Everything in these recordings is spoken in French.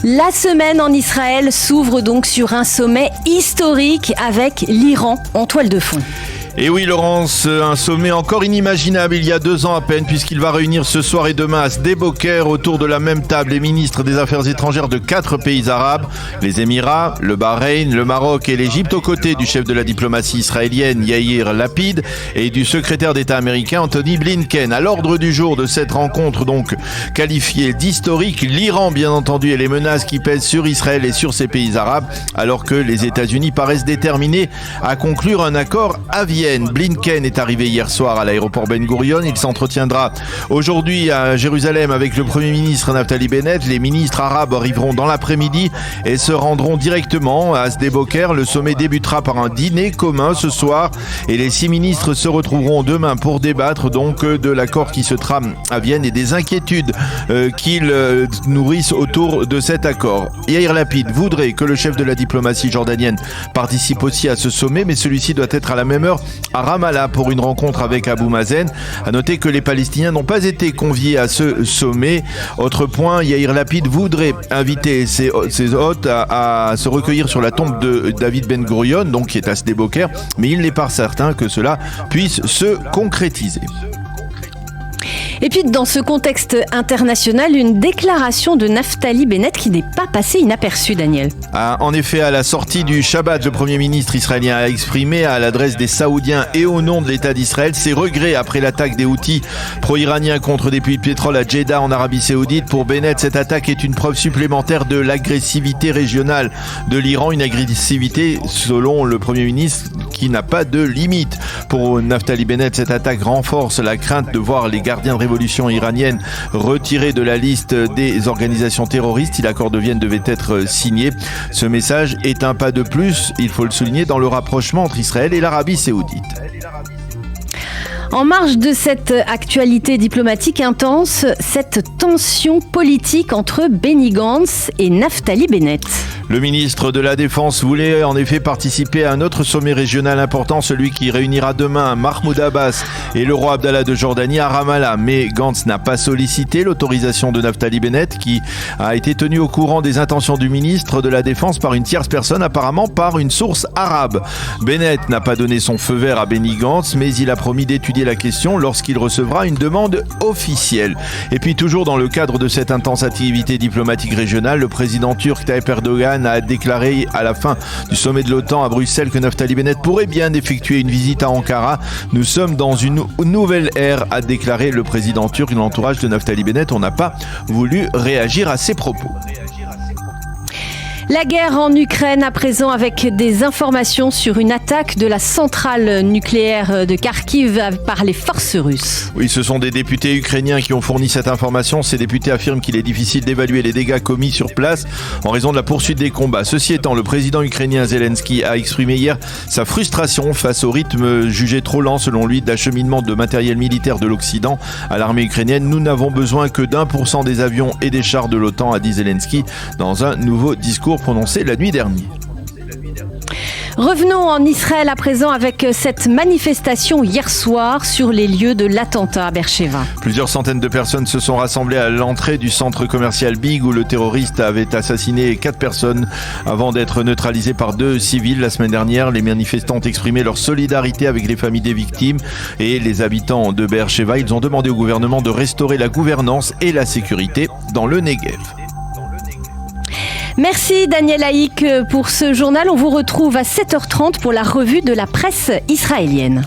La semaine en Israël s'ouvre donc sur un sommet historique avec l'Iran en toile de fond. Et oui Laurence, un sommet encore inimaginable il y a 2 ans à peine, puisqu'il va réunir ce soir et demain à Sde Boker autour de la même table les ministres des Affaires étrangères de 4 pays arabes, les Émirats, le Bahreïn, le Maroc et l'Égypte, aux côtés du chef de la diplomatie israélienne Yair Lapid et du secrétaire d'État américain Anthony Blinken. À l'ordre du jour de cette rencontre donc qualifiée d'historique, l'Iran bien entendu et les menaces qui pèsent sur Israël et sur ces pays arabes, alors que les États-Unis paraissent déterminés à conclure un accord à Vienne. Blinken est arrivé hier soir à l'aéroport Ben Gurion. Il s'entretiendra aujourd'hui à Jérusalem avec le Premier ministre Naftali Bennett. Les ministres arabes arriveront dans l'après-midi et se rendront directement à Sde Boker. Le sommet débutera par un dîner commun ce soir et les 6 ministres se retrouveront demain pour débattre donc de l'accord qui se trame à Vienne et des inquiétudes qu'ils nourrissent autour de cet accord. Yair Lapid voudrait que le chef de la diplomatie jordanienne participe aussi à ce sommet, mais celui-ci doit être à la même heure à Ramallah pour une rencontre avec Abou Mazen. À noter que les Palestiniens n'ont pas été conviés à ce sommet. Autre point, Yair Lapid voudrait inviter ses hôtes à se recueillir sur la tombe de David Ben Gurion, donc qui est à Sde Boker, mais il n'est pas certain que cela puisse se concrétiser. Et puis dans ce contexte international, une déclaration de Naftali Bennett qui n'est pas passée inaperçue, Daniel. En effet, à la sortie du Shabbat, le Premier ministre israélien a exprimé à l'adresse des Saoudiens et au nom de l'État d'Israël ses regrets après l'attaque des Houthis pro-iraniens contre des puits de pétrole à Jeddah en Arabie Saoudite. Pour Bennett, cette attaque est une preuve supplémentaire de l'agressivité régionale de l'Iran, une agressivité selon le Premier ministre qui n'a pas de limite. Pour Naftali Bennett, cette attaque renforce la crainte de voir les gardiens de révolution iranienne retirés de la liste des organisations terroristes si l'accord de Vienne devait être signé. Ce message est un pas de plus, il faut le souligner, dans le rapprochement entre Israël et l'Arabie Saoudite. En marge de cette actualité diplomatique intense, cette tension politique entre Benny Gantz et Naftali Bennett. Le ministre de la Défense voulait en effet participer à un autre sommet régional important, celui qui réunira demain Mahmoud Abbas et le roi Abdallah de Jordanie à Ramallah. Mais Gantz n'a pas sollicité l'autorisation de Naftali Bennett, qui a été tenu au courant des intentions du ministre de la Défense par une tierce personne, apparemment par une source arabe. Bennett n'a pas donné son feu vert à Benny Gantz, mais il a promis d'étudier la question lorsqu'il recevra une demande officielle. Et puis toujours dans le cadre de cette intense activité diplomatique régionale, le président turc Tayyip Erdogan a déclaré à la fin du sommet de l'OTAN à Bruxelles que Naftali Bennett pourrait bien effectuer une visite à Ankara. Nous sommes dans une nouvelle ère, a déclaré le président turc. L'entourage de Naftali Bennett, on n'a pas voulu réagir à ses propos. La guerre en Ukraine à présent, avec des informations sur une attaque de la centrale nucléaire de Kharkiv par les forces russes. Oui, ce sont des députés ukrainiens qui ont fourni cette information. Ces députés affirment qu'il est difficile d'évaluer les dégâts commis sur place en raison de la poursuite des combats. Ceci étant, le président ukrainien Zelensky a exprimé hier sa frustration face au rythme jugé trop lent selon lui d'acheminement de matériel militaire de l'Occident à l'armée ukrainienne. Nous n'avons besoin que d'1% des avions et des chars de l'OTAN, a dit Zelensky dans un nouveau discours prononcé la nuit dernière. Revenons en Israël à présent avec cette manifestation hier soir sur les lieux de l'attentat à Beersheva. Plusieurs centaines de personnes se sont rassemblées à l'entrée du centre commercial Big où le terroriste avait assassiné 4 personnes avant d'être neutralisé par 2 civils la semaine dernière. Les manifestants ont exprimé leur solidarité avec les familles des victimes et les habitants de Beersheva. Ils ont demandé au gouvernement de restaurer la gouvernance et la sécurité dans le Negev. Merci Daniel Haïk pour ce journal. On vous retrouve à 7h30 pour la revue de la presse israélienne.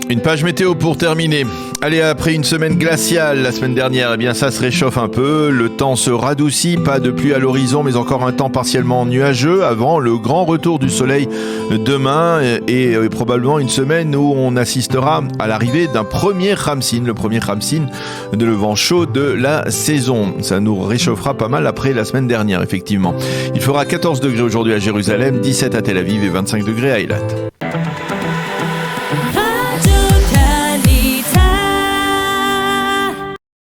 Une page météo pour terminer. Allez, après une semaine glaciale la semaine dernière, eh bien ça se réchauffe un peu, le temps se radoucit, pas de pluie à l'horizon mais encore un temps partiellement nuageux avant le grand retour du soleil demain et probablement une semaine où on assistera à l'arrivée d'un premier Khamsin, le premier Khamsin de le vent chaud de la saison. Ça nous réchauffera pas mal après la semaine dernière effectivement. Il fera 14 degrés aujourd'hui à Jérusalem, 17 à Tel Aviv et 25 degrés à Eilat.